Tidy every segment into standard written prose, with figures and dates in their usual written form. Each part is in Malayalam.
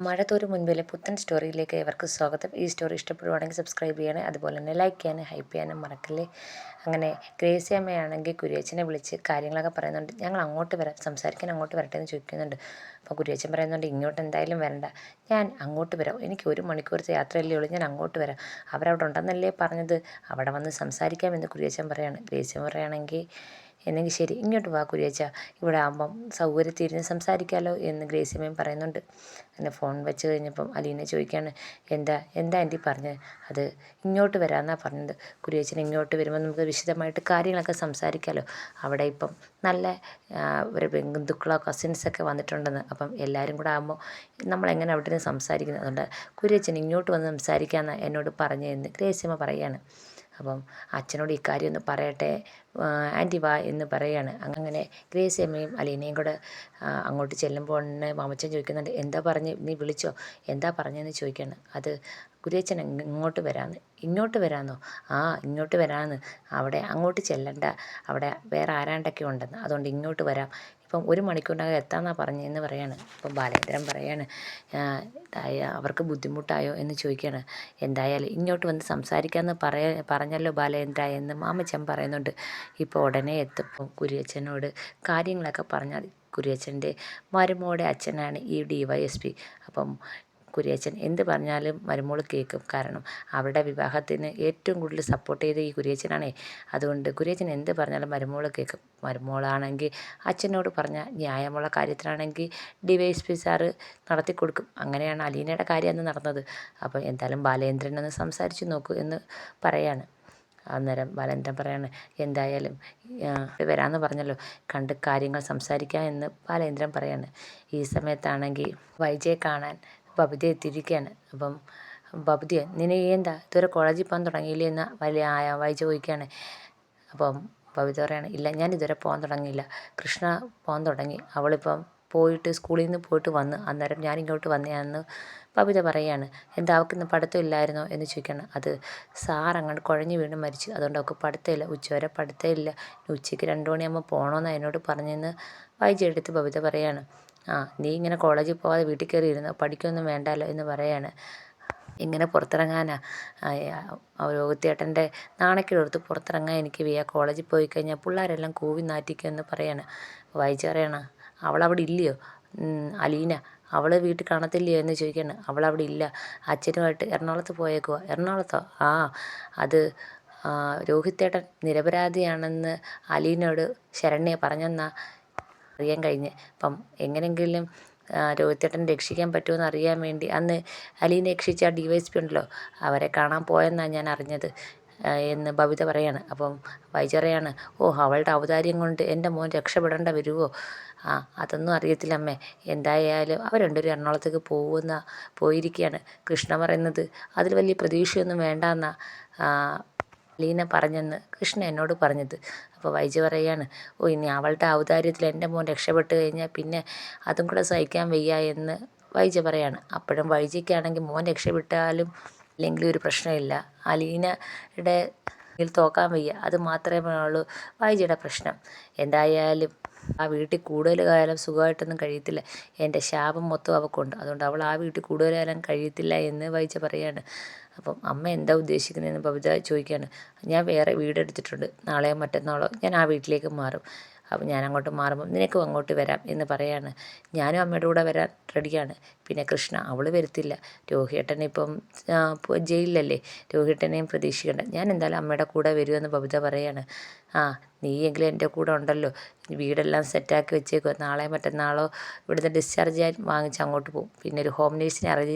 മഴ തോരും മുൻപിലെ പുത്തൻ സ്റ്റോറിയിലേക്ക് ഏവർക്കും സ്വാഗതം. ഈ സ്റ്റോറി ഇഷ്ടപ്പെടുവാണെങ്കിൽ സബ്സ്ക്രൈബ് ചെയ്യണേ. അതുപോലെ തന്നെ ലൈക്ക് ചെയ്യാനും ഹൈപ്പ് ചെയ്യാനും മറക്കല്ലേ. അങ്ങനെ ഗ്രേസി അമ്മയാണെങ്കിൽ കുര്യച്ചനെ വിളിച്ച് കാര്യങ്ങളൊക്കെ പറയുന്നുണ്ട്. ഞങ്ങൾ അങ്ങോട്ട് വരാം, സംസാരിക്കാൻ അങ്ങോട്ട് വരട്ടെ എന്ന് ചോദിക്കുന്നുണ്ട്. അപ്പോൾ കുര്യച്ചൻ പറയുന്നുണ്ട്, ഇങ്ങോട്ട് എന്തായാലും വരണ്ട, ഞാൻ അങ്ങോട്ട് വരാം, എനിക്ക് 1 മണിക്കൂറത്തെ യാത്രയല്ലേ ഉള്ളൂ, ഞാൻ അങ്ങോട്ട് വരാം, അവരവിടെ ഉണ്ടെന്നല്ലേ പറഞ്ഞത്, അവിടെ വന്ന് സംസാരിക്കാമെന്ന് കുര്യച്ചൻ പറയാണ്. ഗ്രേസി പറയുകയാണെങ്കിൽ എന്നെങ്കിൽ ശരി, ഇങ്ങോട്ട് വാ കുര്യച്ച, ഇവിടെ ആകുമ്പം സൗകര്യത്തിരുന്ന് സംസാരിക്കാമല്ലോ എന്ന് ഗ്രേസിയമ്മയും പറയുന്നുണ്ട്. അങ്ങനെ ഫോൺ വെച്ച് കഴിഞ്ഞപ്പം അലീന ചോദിക്കുകയാണ്, എന്താ എന്താ ആൻറ്റി പറഞ്ഞത്? അത് ഇങ്ങോട്ട് വരാമെന്നാണ് പറഞ്ഞത്. കുര്യച്ചൻ ഇങ്ങോട്ട് വരുമ്പോൾ നമുക്ക് വിശദമായിട്ട് കാര്യങ്ങളൊക്കെ സംസാരിക്കാമല്ലോ, അവിടെ ഇപ്പം നല്ല ഒരു ബന്ധുക്കളോ കസിൻസൊക്കെ വന്നിട്ടുണ്ടെന്ന്, അപ്പം എല്ലാവരും കൂടെ ആകുമ്പോൾ നമ്മളെങ്ങനെ അവിടെ നിന്ന് സംസാരിക്കുന്നത്, അതുകൊണ്ട് കുര്യച്ചൻ ഇങ്ങോട്ട് വന്ന് സംസാരിക്കാമെന്നാണ് എന്നോട് പറഞ്ഞതെന്ന് ഗ്രേസിയമ്മ പറയുകയാണ്. അപ്പം അച്ഛനോട് ഇക്കാര്യം ഒന്ന് പറയട്ടെ ആൻറ്റി വാ എന്ന് പറയുകയാണ്. അങ്ങനെ ഗ്രേസി അമ്മയും അലീനയും കൂടെ അങ്ങോട്ട് ചെല്ലുമ്പോൾ മാമച്ചൻ ചോദിക്കുന്നുണ്ട്, എന്താ പറഞ്ഞ്, നീ വിളിച്ചോ, എന്താ പറഞ്ഞതെന്ന് ചോദിക്കുകയാണ്. അത് കുര്യച്ചൻ ഇങ്ങോട്ട് വരാമെന്ന്. ഇങ്ങോട്ട് വരാമെന്നോ? ആ, ഇങ്ങോട്ട് വരാമെന്ന്. അവിടെ അങ്ങോട്ട് ചെല്ലണ്ട, അവിടെ വേറെ ആരാണ്ടൊക്കെ ഉണ്ടെന്ന്, അതുകൊണ്ട് ഇങ്ങോട്ട് വരാം, ഇപ്പം 1 മണിക്കൂറിനകം എത്താമെന്നാണ് പറഞ്ഞതെന്ന് പറയാണ്. അപ്പം ബാലേന്ദ്രൻ പറയാണ്, അവർക്ക് ബുദ്ധിമുട്ടായോ എന്ന് ചോദിക്കുകയാണ്. എന്തായാലും ഇങ്ങോട്ട് വന്ന് സംസാരിക്കാമെന്ന് പറഞ്ഞല്ലോ ബാലേന്ദ്ര എന്ന് മാമച്ചൻ പറയുന്നുണ്ട്. ഇപ്പോൾ ഉടനെ എത്തും. കുര്യച്ചനോട് കാര്യങ്ങളൊക്കെ പറഞ്ഞാൽ കുര്യച്ചൻ്റെ മരുമോളുടെ അച്ഛനാണ് ഈ DYSP. അപ്പം കുര്യച്ചൻ എന്ത് പറഞ്ഞാലും മരുമോൾ കേൾക്കും, കാരണം അവരുടെ വിവാഹത്തിന് ഏറ്റവും കൂടുതൽ സപ്പോർട്ട് ചെയ്ത ഈ കുര്യച്ചനാണേ. അതുകൊണ്ട് കുര്യച്ചൻ എന്ത് പറഞ്ഞാലും മരുമോൾ കേൾക്കും. മരുമോളാണെങ്കിൽ അച്ഛനോട് പറഞ്ഞ ന്യായമുള്ള കാര്യത്തിലാണെങ്കിൽ DYSP സാറ് നടത്തി കൊടുക്കും. അങ്ങനെയാണ് അലീനയുടെ കാര്യം അന്ന് നടന്നത്. അപ്പോൾ എന്തായാലും ബാലേന്ദ്രനൊന്ന് സംസാരിച്ച് നോക്കൂ എന്ന് പറയാണ്. അന്നേരം ബാലേന്ദ്രൻ പറയാണ്, എന്തായാലും വരാമെന്ന് പറഞ്ഞല്ലോ, കണ്ട് കാര്യങ്ങൾ സംസാരിക്കാം എന്ന് ബാലേന്ദ്രൻ പറയാണ്. ഈ സമയത്താണെങ്കിൽ വൈജയെ കാണാൻ ബബിത എത്തിയിരിക്കുകയാണ്. അപ്പം ബബിതയോ, നിന്നെ എന്താ ഇതുവരെ കോളേജിൽ പോകാൻ തുടങ്ങിയില്ലേ എന്ന് വൈജ ചോദിക്കുകയാണ്. അപ്പം ബബിത പറയാണ്, ഇല്ല ഞാൻ ഇതുവരെ പോകാൻ തുടങ്ങിയില്ല, കൃഷ്ണ പോകാൻ തുടങ്ങി, അവളിപ്പം പോയിട്ട് സ്കൂളിൽ നിന്ന് പോയിട്ട് വന്ന്, അന്നേരം ഞാനിങ്ങോട്ട് വന്നതാണെന്ന് ബബിത പറയുകയാണ്. എന്താ അവൾക്കിന്ന് പഠിത്തം ഇല്ലായിരുന്നോ എന്ന് ചോദിക്കുകയാണ്. അത് സാർ അങ്ങോട്ട് കുഴഞ്ഞു വീണ് മരിച്ചു, അതുകൊണ്ട് അവൾക്ക് പഠിത്തമില്ല, ഉച്ചവരെ പഠിത്തമില്ല, ഉച്ചയ്ക്ക് 2 മണിയാകുമ്പോൾ പോകണമെന്ന് എന്നോട് പറഞ്ഞെന്ന് വൈജ എടുത്ത് ബബിത പറയാണ്. ആ, നീ ഇങ്ങനെ കോളേജിൽ പോകാതെ വീട്ടിൽ കയറി ഇരുന്നോ, പഠിക്കൊന്നും വേണ്ടല്ലോ എന്ന് പറയാണ്. ഇങ്ങനെ പുറത്തിറങ്ങാനാ, രോഹിത്തേട്ടൻ്റെ നാണക്കേടോർത്ത് പുറത്തിറങ്ങാൻ എനിക്ക് വയ്യ, കോളേജിൽ പോയി കഴിഞ്ഞാൽ പിള്ളേരെല്ലാം കൂവി നാറ്റിക്കുമെന്ന് പറയാണ്. വൈജ പറയണം, അവളവിടെ ഇല്ലയോ അലീന, അവൾ വീട്ടിൽ കാണത്തില്ലയോ എന്ന് ചോദിക്കുകയാണ്. അവളവിടെ ഇല്ല, അച്ഛനുമായിട്ട് എറണാകുളത്ത് പോയേക്കുവാ. എറണാകുളത്തോ? ആ, അത് രോഹിത്തേട്ടൻ നിരപരാധിയാണെന്ന് അലീനയോട് ശരണ്യ പറഞ്ഞെന്നാ അറിയാൻ കഴിഞ്ഞ്. അപ്പം എങ്ങനെയെങ്കിലും രോഹിത്തേട്ടനെ രക്ഷിക്കാൻ പറ്റുമെന്ന് അറിയാൻ വേണ്ടി അന്ന് അലീനെ രക്ഷിച്ച ആ DYSP ഉണ്ടല്ലോ, അവരെ കാണാൻ പോയെന്നാണ് ഞാൻ അറിഞ്ഞത് എന്ന് ബബിത പറയാണ്. അപ്പം വൈജ പറയാണ്, ഓ, അവളുടെ ഔദാര്യം കൊണ്ട് എൻ്റെ മോൻ രക്ഷപ്പെടേണ്ട വരുമോ? ആ, അതൊന്നും അറിയത്തില്ല അമ്മേ, എന്തായാലും അവർ രണ്ടുപേരും എറണാകുളത്തേക്ക് പോയിരിക്കുകയാണ്. കൃഷ്ണ പറയുന്നത് അതിൽ വലിയ പ്രതീക്ഷയൊന്നും വേണ്ടെന്നാ ലീന പറഞ്ഞെന്ന് കൃഷ്ണ എന്നോട് പറഞ്ഞത്. അപ്പോൾ വൈജ പറയുകയാണ്, ഓ, ഇനി അവളുടെ ഔദാര്യത്തിൽ എൻ്റെ മോൻ രക്ഷപ്പെട്ട് കഴിഞ്ഞാൽ പിന്നെ അതും കൂടെ സഹിക്കാൻ വയ്യ എന്ന് വൈജ പറയാണ്. അപ്പോഴും വൈജയ്ക്കാണെങ്കിൽ മോൻ രക്ഷപ്പെട്ടാലും ഇല്ലെങ്കിലും ഒരു പ്രശ്നമില്ല, അലീനയുടെ തോക്കാൻ വയ്യ, അത് മാത്രമേ ഉള്ളൂ വൈജയുടെ പ്രശ്നം. എന്തായാലും ആ വീട്ടിൽ കൂടുതൽ കാലം സുഖമായിട്ടൊന്നും കഴിയത്തില്ല, എൻ്റെ ശാപം മൊത്തം അവൾക്കുണ്ട്, അതുകൊണ്ട് അവൾ ആ വീട്ടിൽ കൂടുതൽ കാലം കഴിയത്തില്ല എന്ന് വൈജ പറയാണ്. അപ്പം അമ്മ എന്താ ഉദ്ദേശിക്കുന്നതെന്ന് ബബിത ചോദിക്കുകയാണ്. ഞാൻ വേറെ വീടെടുത്തിട്ടുണ്ട്, നാളെയോ മറ്റന്നാളോ ഞാൻ ആ വീട്ടിലേക്ക് മാറും, അപ്പം ഞാൻ അങ്ങോട്ട് മാറുമ്പം നിനക്കും അങ്ങോട്ട് വരാം എന്ന് പറയാണ്. ഞാനും അമ്മയുടെ കൂടെ വരാൻ റെഡിയാണ്. പിന്നെ കൃഷ്ണ, അവൾ വരത്തില്ല, രോഹിയേട്ടൻ ഇപ്പം ജയിലിലല്ലേ, രോഹിയേട്ടനെയും പ്രതീക്ഷിക്കേണ്ട, ഞാൻ എന്തായാലും അമ്മയുടെ കൂടെ വരുമെന്ന് ബബിത പറയാണ്. ആ, നീയെങ്കിലും എൻ്റെ കൂടെ ഉണ്ടല്ലോ, വീടെല്ലാം സെറ്റാക്കി വെച്ചേക്കുക, നാളെ മറ്റന്നാളോ ഇവിടുന്ന് ഡിസ്ചാർജ് ആയി വാങ്ങിച്ച് അങ്ങോട്ട് പോകും, പിന്നെ ഒരു ഹോം നേഴ്സിനെ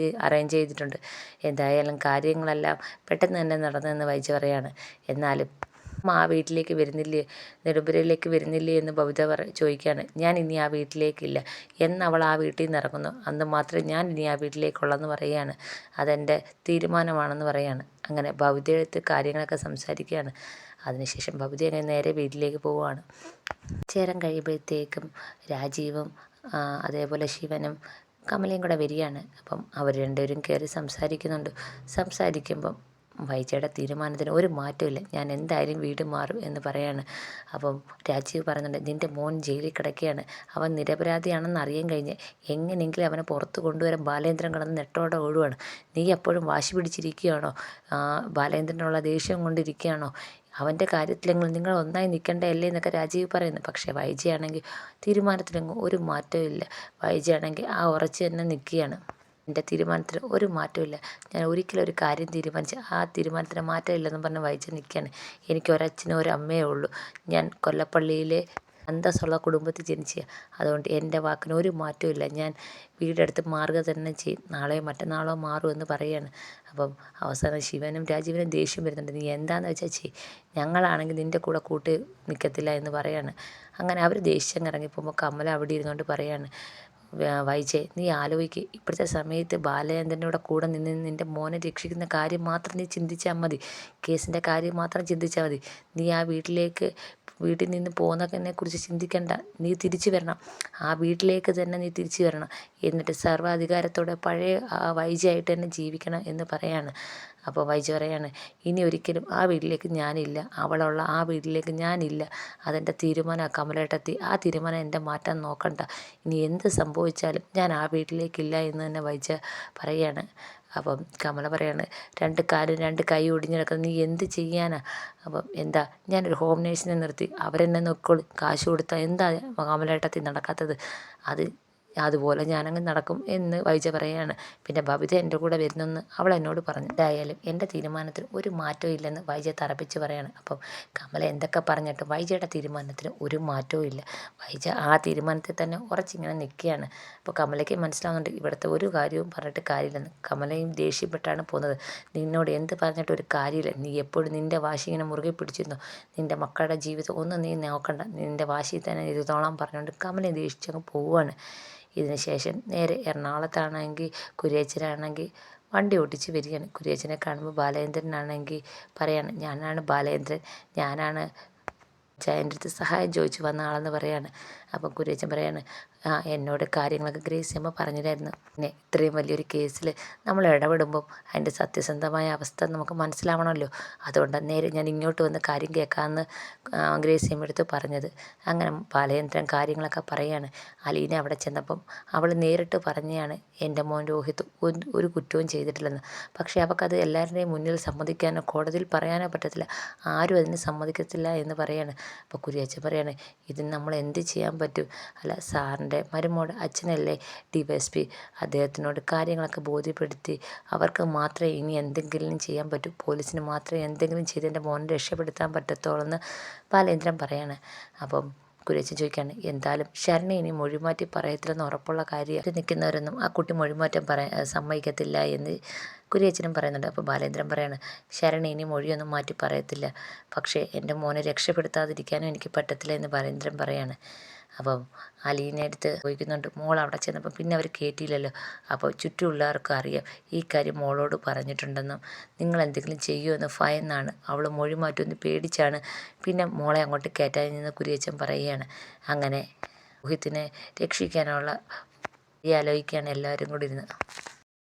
അറേഞ്ച് ചെയ്തിട്ടുണ്ട്, എന്തായാലും കാര്യങ്ങളെല്ലാം പെട്ടെന്ന് തന്നെ നടന്നതെന്ന് വൈജ പറയാണ്. എന്നാലും ആ വീട്ടിലേക്ക് വരുന്നില്ലേ, നെടുമ്പുരയിലേക്ക് വരുന്നില്ലേ എന്ന് ബബിത ചോദിക്കുകയാണ്. ഞാൻ ഇനി ആ വീട്ടിലേക്കില്ല, എന്നവൾ ആ വീട്ടിൽ നിന്ന് ഇറങ്ങുന്നു അന്ന് മാത്രമേ ഞാൻ ഇനി ആ വീട്ടിലേക്കുള്ളെന്ന് പറയുകയാണ്. അതെൻ്റെ തീരുമാനമാണെന്ന് പറയുകയാണ്. അങ്ങനെ ബബിതയെടുത്ത് കാര്യങ്ങളൊക്കെ സംസാരിക്കുകയാണ്. അതിനുശേഷം ബബിത അങ്ങനെ നേരെ വീട്ടിലേക്ക് പോവുകയാണ്. ചേരം കഴിയുമ്പോഴത്തേക്കും രാജീവും അതേപോലെ ശിവനും കമലയും കൂടെ വരികയാണ്. അപ്പം അവർ രണ്ടുപേരും കയറി സംസാരിക്കുന്നുണ്ട്. സംസാരിക്കുമ്പം വൈജയുടെ തീരുമാനത്തിന് ഒരു മാറ്റമില്ല, ഞാൻ എന്തായാലും വീട് മാറും എന്ന് പറയാണ്. അപ്പം രാജീവ് പറയുന്നുണ്ട്, നിൻ്റെ മോൻ ജയിലിൽ കിടക്കുകയാണ്, അവൻ നിരപരാധിയാണെന്ന് അറിയാൻ കഴിഞ്ഞ് എങ്ങനെയെങ്കിലും അവനെ പുറത്ത് കൊണ്ടുവരാൻ ബാലേന്ദ്രൻ കിടന്ന് നെട്ടോടെ ഓടുവാണ്. നീ എപ്പോഴും വാശി പിടിച്ചിരിക്കുകയാണോ? ബാലേന്ദ്രനുള്ള ദേഷ്യം കൊണ്ടിരിക്കുകയാണോ? അവൻ്റെ കാര്യത്തിലെങ്കിലും നിങ്ങൾ ഒന്നായി നിൽക്കേണ്ടതല്ലേ എന്നൊക്കെ രാജീവ് പറയുന്നു. പക്ഷേ വൈജയാണെങ്കിൽ തീരുമാനത്തിലെങ്ങും ഒരു മാറ്റവും ഇല്ല. വൈജയാണെങ്കിൽ ആ ഉറച്ച് തന്നെ നിൽക്കുകയാണ്. എൻ്റെ തീരുമാനത്തിൽ ഒരു മാറ്റമില്ല, ഞാൻ ഒരിക്കലും ഒരു കാര്യം തീരുമാനിച്ച് ആ തീരുമാനത്തിന് മാറ്റമില്ലെന്നും പറഞ്ഞ് വൈജ നിൽക്കുകയാണ്. എനിക്ക് ഒരച്ഛനും ഒരമ്മയേ ഉള്ളൂ. ഞാൻ കൊല്ലപ്പള്ളിയിലെ അന്തസ്സുള്ള കുടുംബത്തിൽ ജനിച്ചതാണ്. അതുകൊണ്ട് എൻ്റെ വാക്കിന് ഒരു മാറ്റവും ഇല്ല. ഞാൻ വീടെടുത്ത് മാറുക തന്നെ ചെയ്യും. നാളെയോ മറ്റന്നാളോ മാറുമെന്ന് പറയുകയാണ്. അപ്പം അവസാനം ശിവനും രാജീവനും ദേഷ്യം വരുന്നുണ്ട്. നീ എന്താണെന്ന് വെച്ചാൽ ചെയ്യ്, ഞങ്ങളാണെങ്കിൽ നിൻ്റെ കൂടെ കൂട്ടി നിൽക്കത്തില്ല എന്ന് പറയാണ്. അങ്ങനെ അവർ ദേഷ്യം ഇറങ്ങിപ്പോകുമ്പോൾ കമല അവിടെ ഇരുന്നുകൊണ്ട് പറയാണ്, വൈജയ് നീ ആലോചിക്ക്, ഇപ്പോഴത്തെ സമയത്ത് ബാലചന്ദ്രൻ്റെ കൂടെ നിന്ന് നിൻ്റെ മോനെ രക്ഷിക്കുന്ന കാര്യം മാത്രം നീ ചിന്തിച്ചാൽ മതി. കേസിൻ്റെ കാര്യം മാത്രം ചിന്തിച്ചാൽ മതി. നീ ആ വീട്ടിൽ നിന്ന് പോകുന്നതിനെ കുറിച്ച് ചിന്തിക്കണ്ട. നീ തിരിച്ചു വരണം, ആ വീട്ടിലേക്ക് തന്നെ നീ തിരിച്ചു വരണം. എന്നിട്ട് സർവ്വാധികാരത്തോടെ പഴയ ആ വൈജയായിട്ട് തന്നെ ജീവിക്കണം എന്ന് പറയാണ്. അപ്പോൾ വൈജ പറയാണ്, ഇനി ഒരിക്കലും ആ വീട്ടിലേക്ക് ഞാനില്ല, അവളുള്ള ആ വീട്ടിലേക്ക് ഞാനില്ല. അതെൻ്റെ തീരുമാനമാണ് കമലേട്ടത്തി. ആ തീരുമാനം എൻ്റെ മാറ്റാൻ നോക്കണ്ട. ഇനി എന്ത് സംഭവിച്ചാലും ഞാൻ ആ വീട്ടിലേക്കില്ല എന്ന് തന്നെ വൈജ പറയാണ്. അപ്പം കമല പറയാണ്, രണ്ട് കാലും രണ്ട് കൈ ഒടിഞ്ഞ് കിടക്കുന്ന നീ എന്ത് ചെയ്യാനാ? അപ്പം എന്താ, ഞാനൊരു ഹോം നേഴ്സിനെ നിർത്തി അവരെന്നെ നോക്കിക്കോളും, കാശ് കൊടുത്താൽ എന്താ കമലേട്ടത്തി നടക്കാത്തത്? അതുപോലെ ഞാനങ്ങ് നടക്കും എന്ന് വൈജ പറയാണ്. പിന്നെ ബബിത എൻ്റെ കൂടെ വരുന്നെന്ന് അവൾ എന്നോട് പറഞ്ഞു. എന്തായാലും എൻ്റെ തീരുമാനത്തിൽ ഒരു മാറ്റവും ഇല്ലെന്ന് വൈജ തറപ്പിച്ച് പറയാണ്. അപ്പം കമല എന്തൊക്കെ പറഞ്ഞിട്ടും വൈജയുടെ തീരുമാനത്തിന് ഒരു മാറ്റവും ഇല്ല. വൈജ ആ തീരുമാനത്തിൽ തന്നെ ഉറച്ചിങ്ങനെ നിൽക്കുകയാണ്. അപ്പോൾ കമലയ്ക്ക് മനസ്സിലാവുന്നുണ്ട് ഇവിടുത്തെ ഒരു കാര്യവും പറഞ്ഞിട്ട് കാര്യമില്ലെന്ന്. കമലയും ദേഷ്യപ്പെട്ടാണ് പോകുന്നത്. നിന്നോട് എന്ത് പറഞ്ഞിട്ട് ഒരു കാര്യമില്ല, നീ എപ്പോഴും നിൻ്റെ വാശി ഇങ്ങനെ മുറുകെ പിടിച്ചിരുന്നു, നിൻ്റെ മക്കളുടെ ജീവിതം ഒന്നും നീ നോക്കണ്ട, നിൻ്റെ വാശി തന്നെ ഇരുന്നോളാൻ പറഞ്ഞുകൊണ്ട് കമല ദേഷിച്ചങ്ങ് പോവുകയാണ്. ഇതിന് ശേഷം നേരെ എറണാകുളത്താണെങ്കിൽ കുര്യച്ചനാണെങ്കിൽ വണ്ടി ഓടിച്ച് വരികയാണ്. കുര്യച്ചനെ കാണുമ്പോൾ ബാലേന്ദ്രനാണെങ്കിൽ പറയാണ്, ഞാനാണ് ബാലേന്ദ്രൻ, ഞാനാണ് എൻ്റെ അടുത്ത് സഹായം ചോദിച്ചു വന്ന ആളെന്ന് പറയാണ്. അപ്പം കുര്യച്ചൻ പറയാണ്, എന്നോട് കാര്യങ്ങളൊക്കെ ഗ്രേസിയമ്മ പറഞ്ഞിട്ടായിരുന്നു. പിന്നെ ഇത്രയും വലിയൊരു കേസിൽ നമ്മൾ ഇടപെടുമ്പം അതിൻ്റെ സത്യസന്ധമായ അവസ്ഥ നമുക്ക് മനസ്സിലാവണമല്ലോ, അതുകൊണ്ട് നേരെ ഞാൻ ഇങ്ങോട്ട് വന്ന് കാര്യം കേൾക്കാമെന്ന് ഗ്രേസിയമ്മ എടുത്ത് പറഞ്ഞത്. അങ്ങനെ ബാലചന്ദ്രൻ കാര്യങ്ങളൊക്കെ പറയാണ്. അലീന അവിടെ ചെന്നപ്പം അവൾ നേരിട്ട് പറഞ്ഞതാണ്, എൻ്റെ മോൻ രോഹിത് ഒരു കുറ്റവും ചെയ്തിട്ടില്ലെന്ന്. പക്ഷേ അവൾക്കത് എല്ലാവരുടെയും മുന്നിൽ സമ്മതിക്കാനോ കോടതിയിൽ പറയാനോ പറ്റത്തില്ല, ആരും അതിന് സമ്മതിക്കത്തില്ല എന്ന് പറയാണ്. അപ്പോൾ കുര്യച്ചൻ പറയാണ്, ഇതിന് നമ്മൾ എന്ത് ചെയ്യാൻ പറ്റും? അല്ല, സാറിൻ്റെ മരുമോട് അച്ഛനല്ലേ DYSP, അദ്ദേഹത്തിനോട് കാര്യങ്ങളൊക്കെ ബോധ്യപ്പെടുത്തി അവർക്ക് മാത്രമേ ഇനി എന്തെങ്കിലും ചെയ്യാൻ പറ്റൂ, പോലീസിന് മാത്രമേ എന്തെങ്കിലും ചെയ്ത് എൻ്റെ മോനെ രക്ഷപ്പെടുത്താൻ പറ്റത്തുള്ളൂ എന്ന് ബാലേന്ദ്രൻ പറയാണ്. അപ്പം കുര്യച്ചൻ ചോദിക്കുകയാണ്, എന്തായാലും ശരണ ഇനി മൊഴിമാറ്റി പറയത്തില്ലെന്ന് ഉറപ്പുള്ള കാര്യം നിൽക്കുന്നവരൊന്നും ആ കുട്ടി മൊഴിമാറ്റം സമ്മതിക്കത്തില്ല എന്ന് കുര്യച്ചനും പറയുന്നുണ്ട്. അപ്പോൾ ബാലേന്ദ്രൻ പറയാണ്, ശരണ ഇനി മൊഴിയൊന്നും മാറ്റി പറയത്തില്ല, പക്ഷേ എൻ്റെ മോനെ രക്ഷപ്പെടുത്താതിരിക്കാനും എനിക്ക് പറ്റത്തില്ല എന്ന് ബാലേന്ദ്രൻ പറയാണ്. അപ്പം അലീനെ അടുത്ത് ചോദിക്കുന്നുണ്ട്, മോൾ അവിടെ ചെന്നപ്പം പിന്നെ അവർ കയറ്റിയില്ലല്ലോ, അപ്പോൾ ചുറ്റുമുള്ളവർക്ക് അറിയാം ഈ കാര്യം മോളോട് പറഞ്ഞിട്ടുണ്ടെന്നും നിങ്ങൾ എന്തെങ്കിലും ചെയ്യുമെന്ന് ഭയന്നാണ് അവൾ മൊഴി മാറ്റുമെന്ന് പേടിച്ചാണ് പിന്നെ മോളെ അങ്ങോട്ട് കയറ്റാൻ നിന്ന് കുര്യച്ചൻ പറയുകയാണ്. അങ്ങനെ രോഹിത്തിനെ രക്ഷിക്കാനുള്ള ആലോചിക്കുകയാണ് എല്ലാവരും കൂടി ഇരുന്ന്.